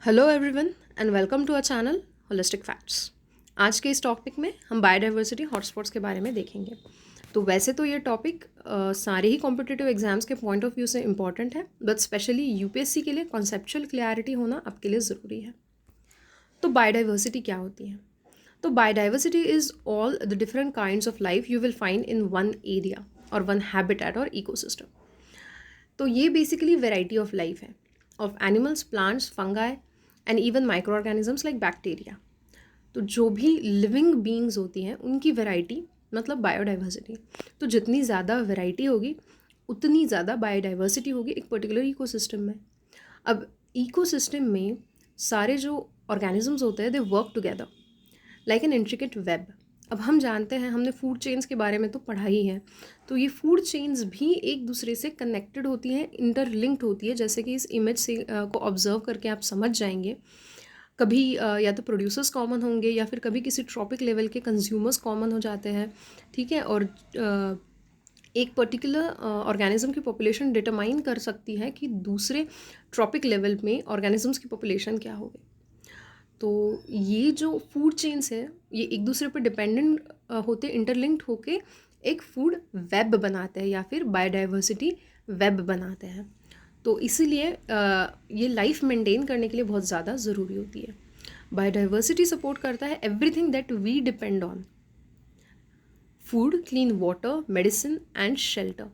Hello everyone and welcome to our channel holistic facts. आज के इस टॉपिक में हम बायोडाइवर्सिटी हॉटस्पॉट्स के बारे में देखेंगे। तो वैसे तो ये टॉपिक सारे ही कॉम्पिटिटिव एग्जाम्स के पॉइंट ऑफ व्यू से इम्पॉर्टेंट है, बट स्पेशली यूपीएससी के लिए कॉन्सेप्चुअल क्लैरिटी होना आपके लिए ज़रूरी है। तो बायोडाइवर्सिटी क्या होती है? तो biodiversity is all the different kinds of life you will find in one area और वन हैबिटेट और इकोसिस्टम। तो ये बेसिकली वेराइटी ऑफ लाइफ है, of animals, plants, fungi and even micro organisms like bacteria. तो जो भी living beings होती हैं उनकी वैरायटी मतलब बायोडाइवर्सिटी। तो जितनी ज़्यादा वैरायटी होगी उतनी ज़्यादा बायोडाइवर्सिटी होगी एक पर्टिकुलर इकोसिस्टम में। अब इकोसिस्टम में सारे जो ऑर्गेनिजम्स होते हैं they work together like an intricate web. अब हम जानते हैं, हमने फूड चेन्स के बारे में तो पढ़ा ही है, तो ये फूड चेन्स भी एक दूसरे से कनेक्टेड होती हैं, इंटरलिंक्ड होती है। जैसे कि इस इमेज से को ऑब्जर्व करके आप समझ जाएंगे। कभी या तो प्रोड्यूसर्स कॉमन होंगे या फिर कभी किसी ट्रॉपिक लेवल के कंज्यूमर्स कॉमन हो जाते हैं, ठीक है। और एक पर्टिकुलर ऑर्गेनिज्म की पॉपुलेशन डिटरमाइन कर सकती है कि दूसरे ट्रॉपिक लेवल में ऑर्गेनिजम्स की पॉपुलेशन क्या होगी। तो ये जो फूड चेन्स है ये एक दूसरे पर डिपेंडेंट होते, इंटरलिंक्ड होके एक फूड वेब बनाते हैं या फिर बायोडाइवर्सिटी वेब बनाते हैं। तो इसीलिए ये लाइफ मेंटेन करने के लिए बहुत ज़्यादा ज़रूरी होती है। बायोडाइवर्सिटी सपोर्ट करता है everything that we depend on: food, clean water, medicine and shelter.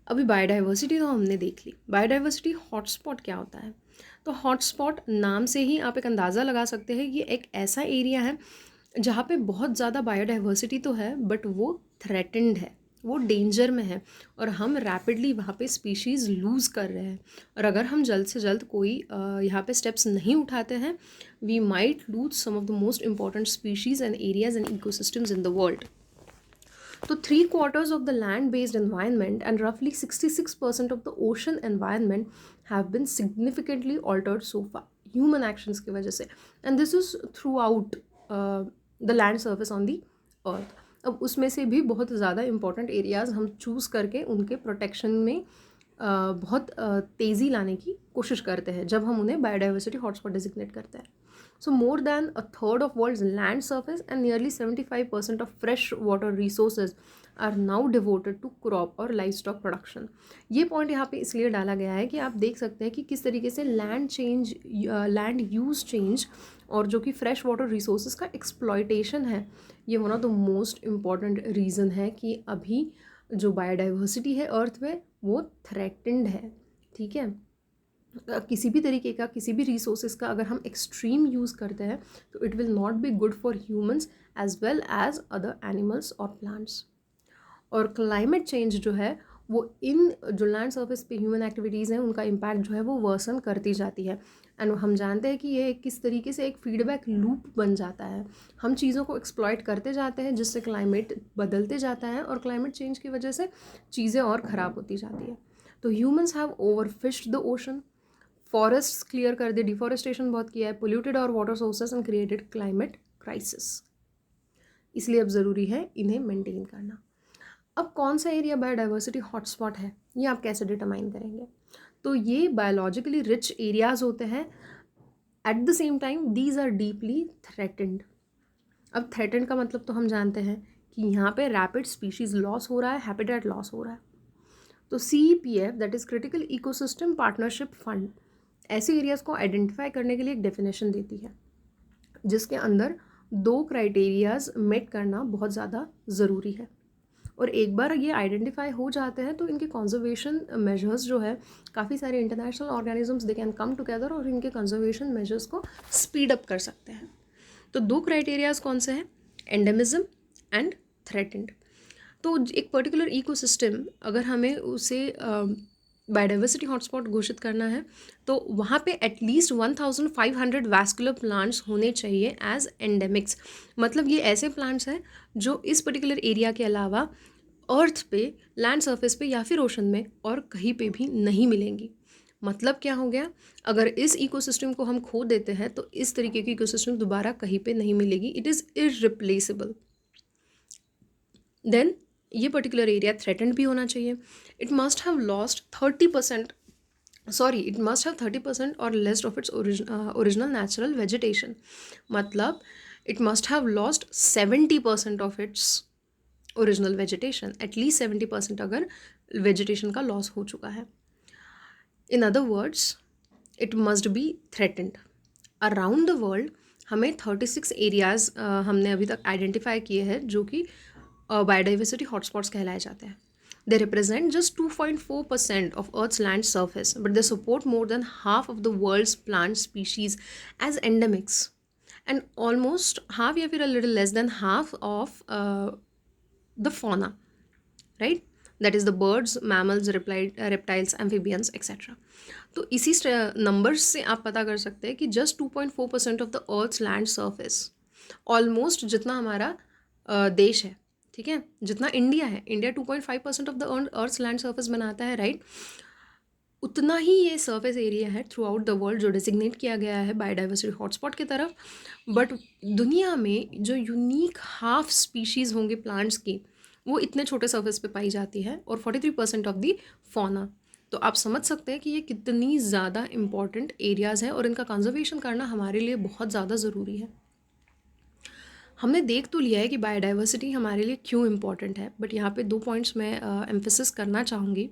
अभी बायोडाइवर्सिटी तो हमने देख ली। बायोडाइवर्सिटी हॉटस्पॉट क्या होता है? तो हॉटस्पॉट नाम से ही आप एक अंदाज़ा लगा सकते हैं कि एक ऐसा एरिया है जहाँ पे बहुत ज़्यादा बायोडाइवर्सिटी तो है बट वो थ्रेटेंड है, वो डेंजर में है और हम रैपिडली वहाँ पे स्पीशीज़ लूज़ कर रहे हैं। और अगर हम जल्द से जल्द कोई यहाँ पे स्टेप्स नहीं उठाते हैं, we might lose some of the most important species and areas and ecosystems in the world. तो 3/4 of the land-based environment and roughly 66% of the ocean environment have been significantly altered so far human actions की वजह से, and this is throughout the land surface on the earth। अब उसमें से भी बहुत ज़्यादा important areas हम चूज़ करके उनके protection में बहुत तेज़ी लाने की कोशिश करते हैं जब हम उन्हें बायोडाइवर्सिटी हॉटस्पॉट डिजिग्नेट करते हैं। So more than a third of world's land surface and nearly 75% of fresh water resources are now devoted to crop और livestock production। ये पॉइंट यहाँ पे इसलिए डाला गया है कि आप देख सकते हैं कि किस तरीके से लैंड यूज चेंज और जो कि फ्रेश वाटर रिसोर्सेज का एक्सप्लॉयटेशन है, ये one of the most important reason है कि अभी जो बायोडाइवर्सिटी है अर्थ में वो थ्रेटेंड है, ठीक है। किसी भी तरीके का, किसी भी रिसोर्सेज का अगर हम एक्सट्रीम यूज़ करते हैं तो it will not be good for humans as well as other animals और प्लांट्स। और क्लाइमेट चेंज जो है वो इन जो लैंड सर्फेस पे ह्यूमन एक्टिविटीज़ हैं उनका इम्पैक्ट जो है वो वर्सन करती जाती है। एंड हम जानते हैं कि ये किस तरीके से एक फीडबैक लूप बन जाता है। हम चीज़ों को एक्सप्लॉइट करते जाते हैं जिससे क्लाइमेट बदलते जाता है और क्लाइमेट चेंज की वजह से चीज़ें और ख़राब होती जाती है। तो humans have overfished the ocean, forest clear कर दिए, डिफॉरेस्टेशन बहुत किया है, पोल्यूटेड और water sources and created climate crisis. इसलिए अब ज़रूरी है इन्हें मेंटेन करना। अब कौन सा एरिया बायोडाइवर्सिटी हॉटस्पॉट है ये आप कैसे डिटरमाइन करेंगे? तो ये बायोलॉजिकली रिच एरियाज होते हैं, at the same time these are deeply threatened. अब थ्रेटेंड का मतलब तो हम जानते हैं कि यहाँ पे रैपिड स्पीशीज़ लॉस हो रहा है, हैबिटेट लॉस हो रहा है। तो CEPF that is critical ecosystem partnership fund ऐसे एरियाज़ को आइडेंटिफाई करने के लिए एक डेफिनेशन देती है जिसके अंदर 2 क्राइटेरियाज मेट करना बहुत ज़्यादा ज़रूरी है। और एक बार ये आइडेंटिफाई हो जाते हैं तो इनके कंजर्वेशन मेजर्स जो है, काफ़ी सारे international organisms they can come together और इनके कंजर्वेशन मेजर्स को स्पीड अप कर सकते हैं। तो 2 क्राइटेरियाज कौन से हैं? Endemism and threatened. तो एक पर्टिकुलर इकोसिस्टम अगर हमें उसे बायोडाइवर्सिटी हॉटस्पॉट घोषित करना है तो वहाँ पे एटलीस्ट 1500 वैस्कुलर प्लांट्स होने चाहिए एज एंडेमिक्स। मतलब ये ऐसे प्लांट्स हैं जो इस पर्टिकुलर एरिया के अलावा अर्थ पे, लैंड सरफेस पे या फिर ओशन में और कहीं पे भी नहीं मिलेंगी। मतलब क्या हो गया? अगर इस इकोसिस्टम को हम खो देते हैं तो इस तरीके की इकोसिस्टम दोबारा कहीं पे नहीं मिलेगी, इट इज़ इररिप्लेसेबल। देन ये पर्टिकुलर एरिया थ्रेटेंड भी होना चाहिए। It must have lost 30% sorry, it must have 30% और less of its original natural vegetation, मतलब it must have lost 70% of its original vegetation, at least 70% अगर वेजिटेशन का loss हो चुका है. In other words, it must be threatened. Around the world हमें 36 areas हमने अभी तक आइडेंटिफाई किए हैं जो कि बायोडाइवर्सिटी हॉटस्पॉट्स कहलाए जाते हैं. They represent just 2.4% of Earth's land surface, but they support more than half of the world's plant species as endemics, and almost half या फिर a little less than half of the fauna, right? That is the birds, mammals, reptiles, amphibians, etc. तो इसी numbers से आप पता कर सकते हैं कि just 2.4% of the earth's land surface, almost जितना हमारा देश है, ठीक है, जितना इंडिया है, India 2.5% of the earth's land surface बनाता है, राइट? उतना ही ये सरफेस एरिया है थ्रू आउट द वर्ल्ड जो डिजिग्नेट किया गया है बायोडाइवर्सिटी हॉटस्पॉट की तरफ. बट दुनिया में जो यूनिक हाफ स्पीशीज़ होंगे प्लांट्स की, वो इतने छोटे सरफेस पे पाई जाती है, और 43% ऑफ दी फौना. तो आप समझ सकते हैं कि ये कितनी ज़्यादा इम्पॉर्टेंट एरियाज़ हैं और इनका कंजर्वेशन करना हमारे लिए बहुत ज़्यादा ज़रूरी है. हमने देख तो लिया है कि बायोडाइवर्सिटी हमारे लिए क्यों इम्पॉर्टेंट है, बट यहाँ पे 2 पॉइंट्स मैं एम्फेसिस करना चाहूँगी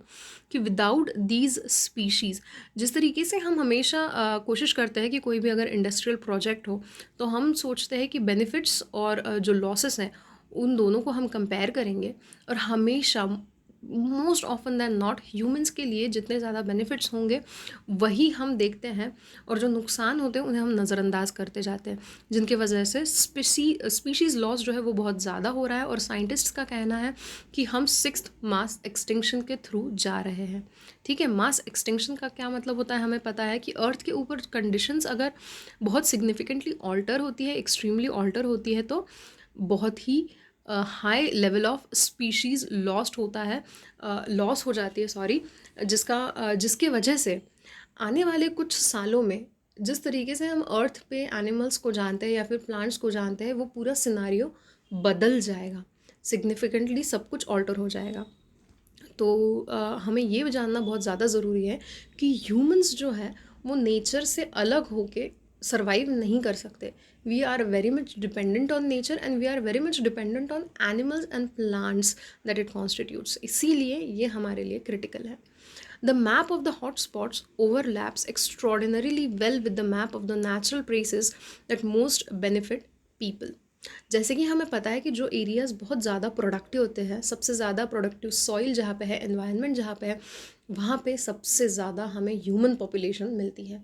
कि विदाउट दीज स्पीशीज़, जिस तरीके से हम हमेशा कोशिश करते हैं कि कोई भी अगर इंडस्ट्रियल प्रोजेक्ट हो तो हम सोचते हैं कि बेनिफिट्स और जो लॉसेस हैं उन दोनों को हम कंपेयर करेंगे, और हमेशा most often than not humans के लिए जितने ज़्यादा बेनिफिट्स होंगे वही हम देखते हैं, और जो नुकसान होते हैं उन्हें हम नज़रअंदाज करते जाते हैं, जिनकी वजह से स्पीशीज़ लॉस जो है वो बहुत ज़्यादा हो रहा है. और साइंटिस्ट्स का कहना है कि हम 6th मास एक्सटिंक्शन के थ्रू जा रहे हैं. ठीक है, मास एक्सटिंक्शन का क्या मतलब होता है हमें पता है कि अर्थ के ऊपर कंडीशंस अगर बहुत सिग्निफिकेंटली ऑल्टर होती है, एक्सट्रीमली ऑल्टर होती है, तो बहुत ही high level of species lost होता है, लॉस हो जाती है, सॉरी, जिसके वजह से आने वाले कुछ सालों में जिस तरीके से हम अर्थ पे एनिमल्स को जानते हैं या फिर प्लांट्स को जानते हैं वो पूरा सिनारियो बदल जाएगा, सिग्निफिकेंटली सब कुछ ऑल्टर हो जाएगा. तो हमें ये जानना बहुत ज़्यादा ज़रूरी है कि ह्यूमंस जो है वो नेचर से अलग होके सर्वाइव नहीं कर सकते. We are very much dependent on nature and we are very much dependent on animals and plants that it constitutes. इसीलिए ये हमारे लिए क्रिटिकल है. The map of the hotspots overlaps extraordinarily well with the map of the natural places that most benefit people. जैसे कि हमें पता है कि जो एरियाज़ बहुत ज़्यादा प्रोडक्टिव होते हैं, सबसे ज़्यादा प्रोडक्टिव सॉइल जहाँ पे है, एनवायरनमेंट जहाँ पे है, वहाँ पे सबसे ज़्यादा हमें ह्यूमन पॉपुलेशन मिलती है.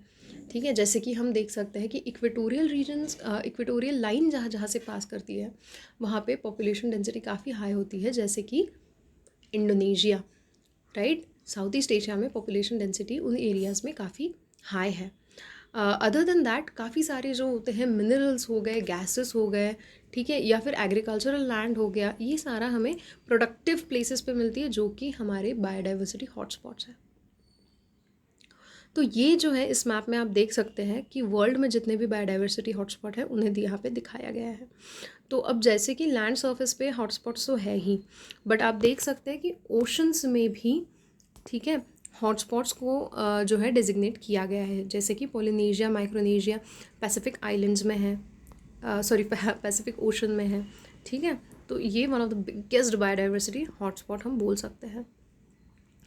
ठीक है, जैसे कि हम देख सकते हैं कि इक्वेटोरियल रीजन्स, इक्वेटोरियल लाइन जहाँ जहाँ से पास करती है वहाँ पे पॉपुलेशन डेंसिटी काफ़ी हाई होती है, जैसे कि Indonesia, right? South east Asia में पॉपुलेशन डेंसिटी उन एरियाज़ में काफ़ी हाई है. अदर देन दैट काफ़ी सारे जो होते हैं मिनरल्स हो गए, गैसेस हो गए, ठीक है, या फिर एग्रीकल्चरल लैंड हो गया, ये सारा हमें प्रोडक्टिव प्लेसेस पे मिलती है जो कि हमारे बायोडाइवर्सिटी हॉटस्पॉट्स हैं. तो ये जो है इस मैप में आप देख सकते हैं कि वर्ल्ड में जितने भी बायोडाइवर्सिटी हॉटस्पॉट है उन्हें यहाँ पे दिखाया गया है. तो अब जैसे कि लैंड सरफेस पे हॉटस्पॉट्स तो है ही, बट आप देख सकते हैं कि ओशंस में भी, ठीक है, हॉटस्पॉट्स को जो है डेजिग्नेट किया गया है, जैसे कि पोलिनेशिया, माइक्रोनेशिया, पैसिफिक आइलैंड्स में है, सॉरी पैसिफिक ओशन में है. ठीक है, तो ये one of the biggest biodiversity hotspot हम बोल सकते हैं.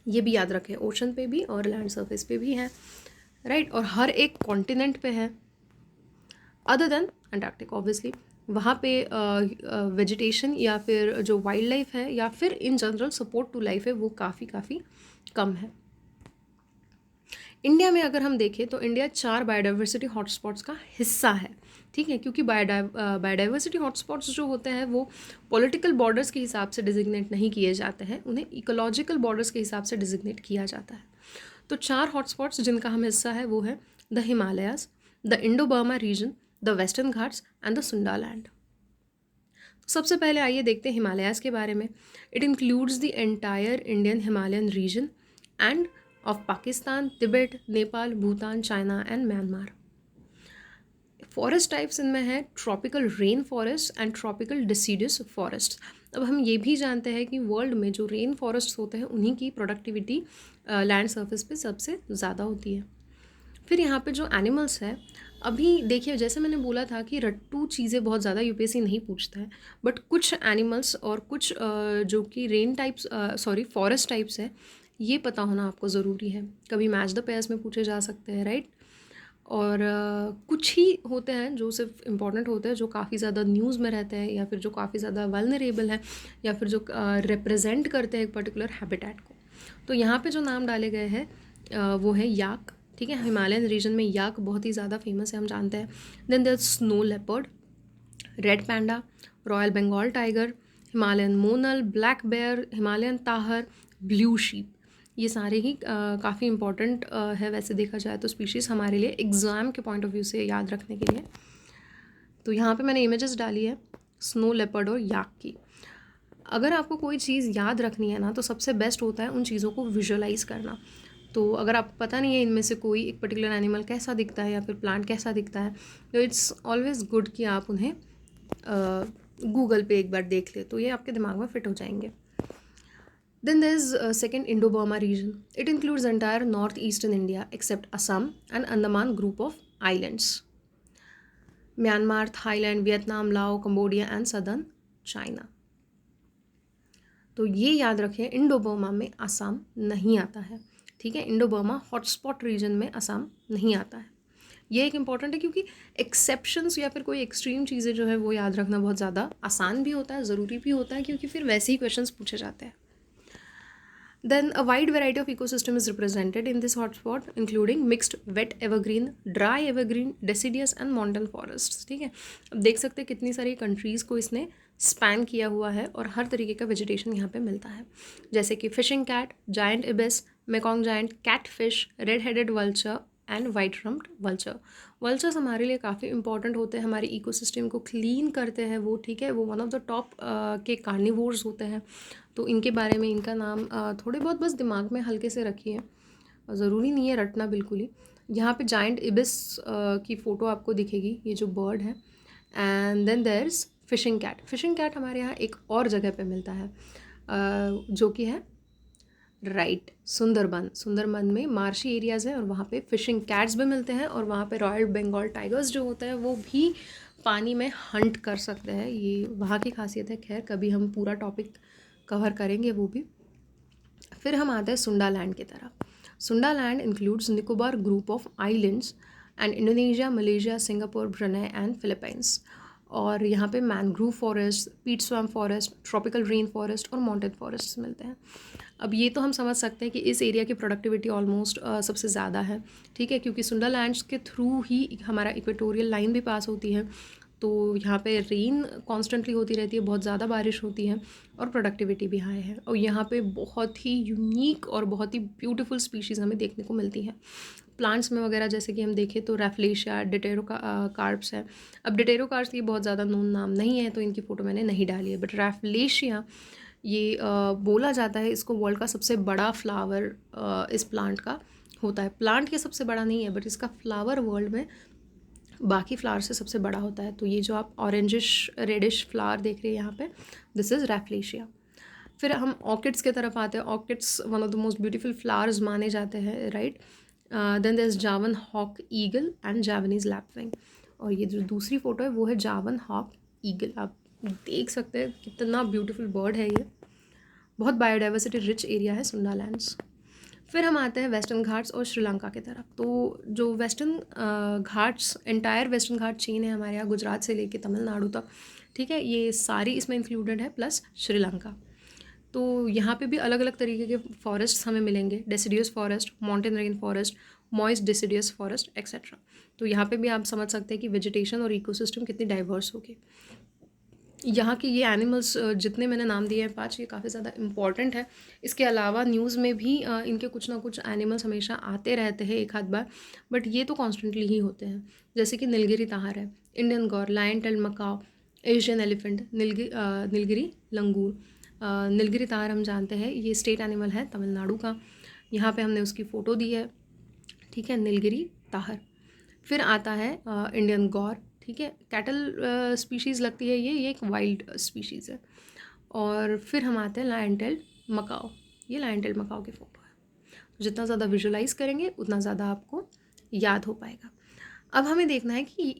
ये भी याद रखें, ओशन पे भी और लैंड सरफेस पे भी है, राइट? और हर एक कॉन्टिनेंट पे है अदर देन अंटार्कटिक ऑब्वियसली. वहाँ पे वेजिटेशन या फिर जो वाइल्ड लाइफ है या फिर in general support to life है वो काफ़ी कम है. इंडिया में अगर हम देखें तो इंडिया 4 बायोडाइवर्सिटी हॉटस्पॉट्स का हिस्सा है. ठीक है, क्योंकि बायोडाइवर्सिटी हॉटस्पॉट्स जो होते हैं वो पॉलिटिकल बॉर्डर्स के हिसाब से डिजिग्नेट नहीं किए जाते हैं, उन्हें इकोलॉजिकल बॉर्डर्स के हिसाब से डिजिग्नेट किया जाता है. तो 4 हॉटस्पॉट्स जिनका हम हिस्सा है वो है the Himalayas, the Indo Burma region, the western Ghats and the Sunda land. सबसे पहले आइए देखते हैं हिमालयाज के बारे में. It includes the entire Indian Himalayan region and of Pakistan, Tibet, Nepal, Bhutan, China and Myanmar. Forest types इनमें है tropical rain forest and tropical deciduous forest. अब हम ये भी जानते हैं कि वर्ल्ड में जो रेन फॉरेस्ट होते हैं उन्हीं की प्रोडक्टिविटी लैंड सरफेस पे सबसे ज़्यादा होती है। फिर यहाँ पे जो एनिमल्स है, अभी देखिए जैसे मैंने बोला था कि रट्टू चीज़ें बहुत ज़्यादा यूपीएससी नहीं पूछता है, बट कुछ एनिमल्स और कुछ जो कि rain types sorry forest types है, ये पता होना आपको ज़रूरी है। कभी मैच द पेयर्स में पूछे जा सकते हैं, राइट। और कुछ ही होते हैं जो सिर्फ इम्पॉर्टेंट होते हैं, जो काफ़ी ज़्यादा न्यूज़ में रहते हैं, या फिर जो काफ़ी ज़्यादा वल्नरेबल हैं, या फिर जो रिप्रेजेंट करते हैं एक पर्टिकुलर हैबिटेट को। तो यहाँ पे जो नाम डाले गए हैं वो है याक, ठीक है। हिमालयन रीजन में याक बहुत ही ज़्यादा फेमस है, हम जानते हैं। Then there snow leopard, red panda, royal Bengal tiger, Himalayan monal, black bear, Himalayan tahr, blue sheep, ये सारे ही काफ़ी इंपॉर्टेंट है वैसे देखा जाए तो स्पीशीज़ हमारे लिए एग्ज़ाम के पॉइंट ऑफ व्यू से याद रखने के लिए। तो यहाँ पे मैंने इमेजेस डाली है स्नो लेपर्ड और याक की। अगर आपको कोई चीज़ याद रखनी है ना, तो सबसे बेस्ट होता है उन चीज़ों को विजुअलाइज़ करना। तो अगर आपको पता नहीं है इनमें से कोई एक पर्टिकुलर एनिमल कैसा दिखता है या फिर प्लांट कैसा दिखता है, तो इट्स ऑलवेज़ गुड कि आप उन्हें गूगल पे एक बार देख ले, तो ये आपके दिमाग में फिट हो जाएंगे। Then there's second Indo-Burma region. It includes entire northeastern India except Assam and Andaman group of islands. Myanmar, Thailand, Vietnam, Laos, Cambodia and southern China. तो ये याद रखें, इंडो बर्मा में असम नहीं आता है, ठीक है। इंडो बर्मा हॉटस्पॉट रीजन में असम नहीं आता है। ये एक इम्पॉर्टेंट है क्योंकि एक्सेप्शंस या फिर कोई एक्सट्रीम चीज़ें जो है वो याद रखना बहुत ज़्यादा आसान भी होता है, ज़रूरी भी होता है, क्योंकि फिर वैसे ही क्वेश्चंस पूछे जाते हैं। Then a wide variety of ecosystem is represented in this hotspot, including mixed wet evergreen, dry evergreen, deciduous and mountain forests, ठीक है। अब देख सकते हैं कितनी सारी कंट्रीज़ को इसने स्पैन किया हुआ है और हर तरीके का वेजिटेशन यहाँ पे मिलता है, जैसे कि fishing cat, giant ibis, Mekong giant, cat fish, red headed vulture and white rumped vulture. Vultures हमारे लिए काफ़ी इंपॉर्टेंट होते हैं, हमारे इकोसिस्टम को क्लीन करते हैं वो, ठीक है। वो वन ऑफ द टॉप के कार्निवोर्स होते हैं, तो इनके बारे में इनका नाम थोड़े बहुत बस दिमाग में हल्के से रखिए, ज़रूरी नहीं है रटना बिल्कुल ही। यहाँ पे जायंट इबिस की फ़ोटो आपको दिखेगी, ये जो बर्ड है। And then there's fishing cat. Fishing cat हमारे यहाँ एक और जगह पे मिलता है जो कि है राइट सुंदरबन। सुंदरबन में मार्शी एरियाज़ हैं और वहाँ पे फिशिंग कैट्स भी मिलते हैं, और वहाँ पे रॉयल बंगाल टाइगर्स जो होते हैं वो भी पानी में हंट कर सकते हैं, ये वहाँ की खासियत है। खैर कभी हम पूरा टॉपिक कवर करेंगे वो भी। फिर हम आते हैं सुंडा लैंड की तरफ। सुंडा land includes Nicobar group of islands and Indonesia, Malaysia, Singapore, Brunei and Philippines. और यहाँ पे मैनग्रूव फॉरेस्ट, पीट swamp forest, tropical rain forest और माउंटेन फॉरेस्ट मिलते हैं। अब ये तो हम समझ सकते हैं कि इस एरिया की प्रोडक्टिविटी ऑलमोस्ट सबसे ज़्यादा है, ठीक है, क्योंकि सुंडा लैंड्स के थ्रू ही हमारा इक्वेटोरियल लाइन भी पास होती है, तो यहाँ पे रेन कॉन्स्टेंटली होती रहती है, बहुत ज़्यादा बारिश होती है और प्रोडक्टिविटी भी हाई है। और यहाँ पे बहुत ही यूनिक और बहुत ही ब्यूटीफुल स्पीशीज़ हमें देखने को मिलती हैं प्लांट्स में वगैरह। जैसे कि हम देखें तो रैफ्लेशिया, डिटेरो कार्प्स है। अब डिटेरो कार्प्स ये बहुत ज़्यादा नोन नाम नहीं है तो इनकी फ़ोटो मैंने नहीं डाली है, बट रैफ्लेशिया ये बोला जाता है इसको वर्ल्ड का सबसे बड़ा फ्लावर इस प्लांट का होता है। प्लांट ये सबसे बड़ा नहीं है, बट इसका फ्लावर वर्ल्ड में बाकी फ्लावर से सबसे बड़ा होता है। तो ये जो आप ऑरेंजिश रेडिश फ्लावर देख रहे हैं यहाँ पे, दिस इज़ रैफ्लेशिया। फिर हम ऑर्किड्स की तरफ आते हैं। Orchids one of the most beautiful flowers माने जाते हैं, राइट। देन देयर इज जावन हॉक ईगल एंड जावनीज लैपविंग। और ये जो दूसरी फ़ोटो है वो है जावन हॉक ईगल। आप देख सकते हैं कितना ब्यूटीफुल बर्ड है ये। बहुत बायोडाइवर्सिटी रिच एरिया है सुंडा लैंड्स। फिर हम आते हैं वेस्टर्न घाट्स और श्रीलंका की तरफ। तो जो वेस्टर्न घाट्स, एंटायर वेस्टर्न घाट चेन है हमारे यहाँ गुजरात से लेके तमिलनाडु तक, ठीक है, ये सारी इसमें इंक्लूडेड है, प्लस श्रीलंका। तो यहाँ पे भी अलग अलग तरीके के फॉरेस्ट हमें मिलेंगे, deciduous forest, mountain rain forest, moist deciduous forest etcetera. तो यहाँ पे भी आप समझ सकते हैं कि वेजिटेशन और इकोसिस्टम कितनी डाइवर्स होगी। यहाँ के ये एनिमल्स जितने मैंने नाम दिए हैं 5, ये काफ़ी ज़्यादा इंपॉर्टेंट है। इसके अलावा न्यूज़ में भी इनके कुछ ना कुछ एनिमल्स हमेशा आते रहते हैं एक आध बार, बट ये तो कॉन्स्टेंटली ही होते हैं। जैसे कि नीलगिरी ताहर है, Indian gaur, lion tail macaque, Asian elephant, Nilgiri langur. Nilgiri tahr हम जानते हैं ये स्टेट एनिमल है तमिलनाडु का। यहाँ पे हमने उसकी फ़ोटो दी है, ठीक है, नीलगिरी ताहर। फिर आता है इंडियन गौर, ठीक है, कैटल स्पीशीज़ लगती है ये एक वाइल्ड स्पीशीज़ है। और फिर हम आते हैं लायन टेल्ड मकाओ, ये लायन टेल्ड मकाओ की फ़ोटो है। जितना ज़्यादा विजुलाइज करेंगे उतना ज़्यादा आपको याद हो पाएगा। अब हमें देखना है कि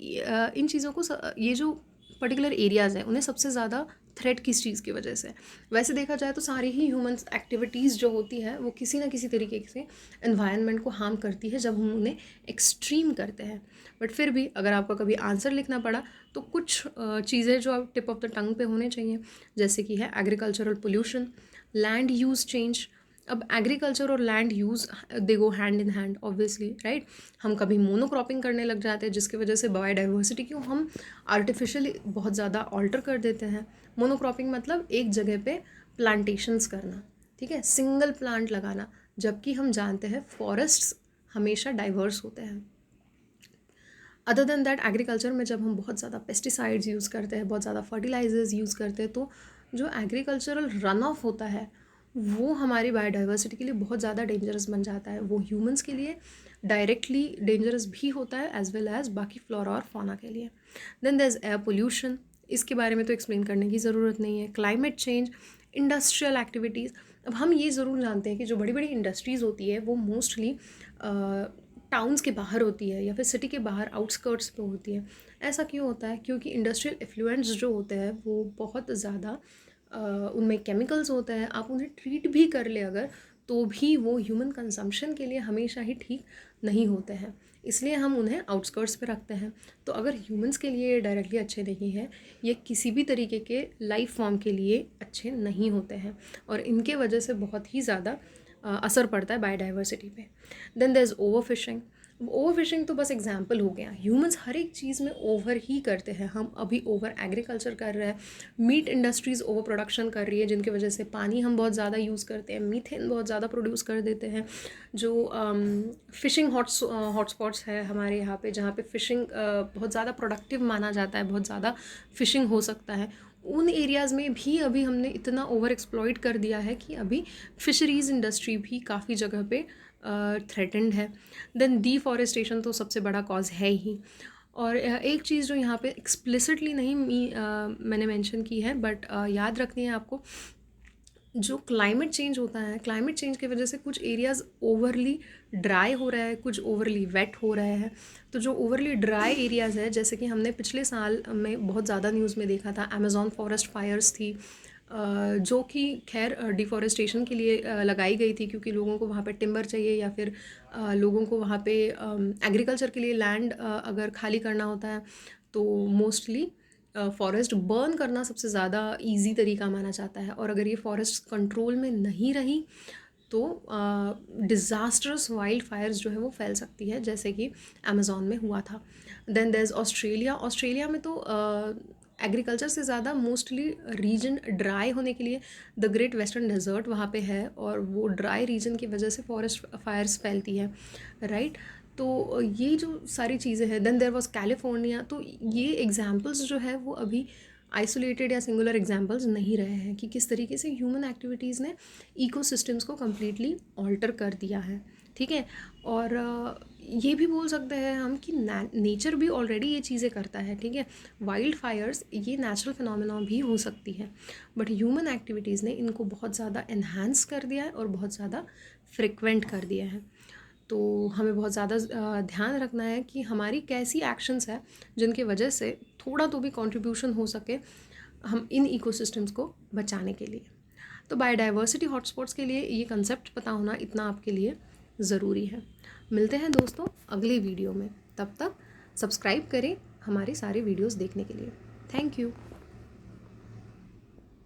इन चीज़ों को ये जो पर्टिकुलर एरियाज़ हैं उन्हें सबसे ज़्यादा थ्रेट किस चीज़ की वजह से है। वैसे देखा जाए तो सारी ही ह्यूमंस एक्टिविटीज़ जो होती है वो किसी ना किसी तरीके से एनवायरनमेंट को हार्म करती है जब हम उन्हें एक्सट्रीम करते हैं। बट फिर भी अगर आपको कभी आंसर लिखना पड़ा तो कुछ चीज़ें जो आप टिप ऑफ द टंग पे होने चाहिए, जैसे कि है agricultural pollution, land use change. अब एग्रीकल्चर और land use they go hand in hand obviously, right. हम कभी मोनोक्रॉपिंग करने लग जाते हैं जिसकी वजह से बायोडाइवर्सिटी को हम आर्टिफिशियली बहुत ज़्यादा ऑल्टर कर देते हैं। मोनोक्रॉपिंग मतलब एक जगह पे प्लांटेशंस करना, ठीक है, सिंगल प्लांट लगाना, जबकि हम जानते हैं फॉरेस्ट्स हमेशा डाइवर्स होते हैं। अदर देन दैट एग्रीकल्चर में जब हम बहुत ज़्यादा पेस्टिसाइड्स यूज़ करते हैं, बहुत ज़्यादा फर्टिलाइजर्स यूज़ करते हैं, तो जो एग्रीकल्चरल रन ऑफ होता है वो हमारी बायोडाइवर्सिटी के लिए बहुत ज़्यादा डेंजरस बन जाता है। वो ह्यूमंस के लिए डायरेक्टली डेंजरस भी होता है एज वेल एज बाकी फ्लोरा और फौना के लिए। Then there is air pollution, इसके बारे में तो एक्सप्लेन करने की ज़रूरत नहीं है। Climate change, industrial activities. अब हम ये ज़रूर जानते हैं कि जो बड़ी बड़ी इंडस्ट्रीज़ होती है वो मोस्टली टाउन्स के बाहर होती है या फिर सिटी के बाहर आउटस्कर्ट्स पे होती है। ऐसा क्यों होता है? क्योंकि इंडस्ट्रियल एफ्लुएंट्स जो होते हैं वो बहुत ज़्यादा उनमें केमिकल्स होते हैं। आप उन्हें ट्रीट भी कर ले अगर, तो भी वो ह्यूमन कंजम्पशन के लिए हमेशा ही ठीक नहीं होते हैं, इसलिए हम उन्हें आउटस्कर्ट्स पे रखते हैं। तो अगर ह्यूमंस के लिए डायरेक्टली अच्छे नहीं है, ये किसी भी तरीके के लाइफ फॉर्म के लिए अच्छे नहीं होते हैं और इनके वजह से बहुत ही ज़्यादा असर पड़ता है बायोडाइवर्सिटी पे। Then there is over fishing. Over fishing तो बस एग्जाम्पल हो गया। ह्यूमंस हर एक चीज़ में ओवर ही करते हैं। हम अभी ओवर एग्रीकल्चर कर रहे हैं, मीट इंडस्ट्रीज़ ओवर प्रोडक्शन कर रही है जिनकी वजह से पानी हम बहुत ज़्यादा यूज़ करते हैं, मीथेन बहुत ज़्यादा प्रोड्यूस कर देते हैं। जो फ़िशिंग हॉटस्पॉट्स है हमारे यहाँ पे, जहाँ पे फ़िशिंग बहुत ज़्यादा प्रोडक्टिव माना जाता है, बहुत ज़्यादा फ़िशिंग हो सकता है, उन एरियाज़ में भी अभी हमने इतना ओवर एक्सप्लॉइट कर दिया है कि अभी फ़िशरीज़ इंडस्ट्री भी काफ़ी जगह पे थ्रेटेंड है। देन डिफॉरेस्टेशन तो सबसे बड़ा कॉज है ही। और एक चीज़ जो यहाँ पे एक्सप्लिसिटली नहीं मैंने मेंशन की है बट याद रखनी है आपको, जो क्लाइमेट चेंज होता है, क्लाइमेट चेंज की वजह से कुछ एरियाज़ ओवरली ड्राई हो रहा है, कुछ ओवरली वेट हो रहे हैं। तो जो ओवरली ड्राई एरियाज़ है, जैसे कि हमने पिछले साल में बहुत ज़्यादा न्यूज़ में देखा था, अमेज़ॉन फॉरेस्ट फायर्स थी, जो कि खैर डिफॉरेस्टेशन के लिए लगाई गई थी क्योंकि लोगों को वहाँ पे टिम्बर चाहिए या फिर लोगों को वहाँ पे एग्रीकल्चर के लिए लैंड अगर खाली करना होता है तो मोस्टली फॉरेस्ट बर्न करना सबसे ज़्यादा इजी तरीका माना जाता है। और अगर ये फॉरेस्ट कंट्रोल में नहीं रही तो डिज़ास्टर्स वाइल्ड फायर्स जो है वो फैल सकती है, जैसे कि अमेज़ॉन में हुआ था। Then there is Australia. Australia में तो एग्रीकल्चर से ज़्यादा मोस्टली रीजन ड्राई होने के लिए द ग्रेट वेस्टर्न डेजर्ट वहाँ पे है और वो ड्राई रीजन की वजह से फॉरेस्ट फायर्स फैलती है, राइट। तो ये जो सारी चीज़ें हैं। Then there was California. तो ये एग्जांपल्स जो है वो अभी आइसोलेटेड या सिंगुलर एग्जांपल्स नहीं रहे हैं कि किस तरीके से ह्यूमन एक्टिविटीज़ ने इकोसिस्टम्स को कम्प्लीटली ऑल्टर कर दिया है, ठीक है। और ये भी बोल सकते हैं हम कि नेचर भी ऑलरेडी ये चीज़ें करता है, ठीक है। वाइल्ड फायर्स ये नेचुरल फिनोमेना भी हो सकती है, बट ह्यूमन एक्टिविटीज़ ने इनको बहुत ज़्यादा एनहांस कर दिया है और बहुत ज़्यादा फ्रिक्वेंट कर दिया है। तो हमें बहुत ज़्यादा ध्यान रखना है कि हमारी कैसी एक्शंस है जिनकी वजह से थोड़ा तो भी कंट्रीब्यूशन हो सके हम इन इकोसिस्टम्स को बचाने के लिए। तो बायोडाइवर्सिटी हॉटस्पॉट्स के लिए ये कंसेप्ट पता होना इतना आपके लिए ज़रूरी है। मिलते हैं दोस्तों अगली वीडियो में, तब तक सब्सक्राइब करें हमारे सारे वीडियोस देखने के लिए। Thank you.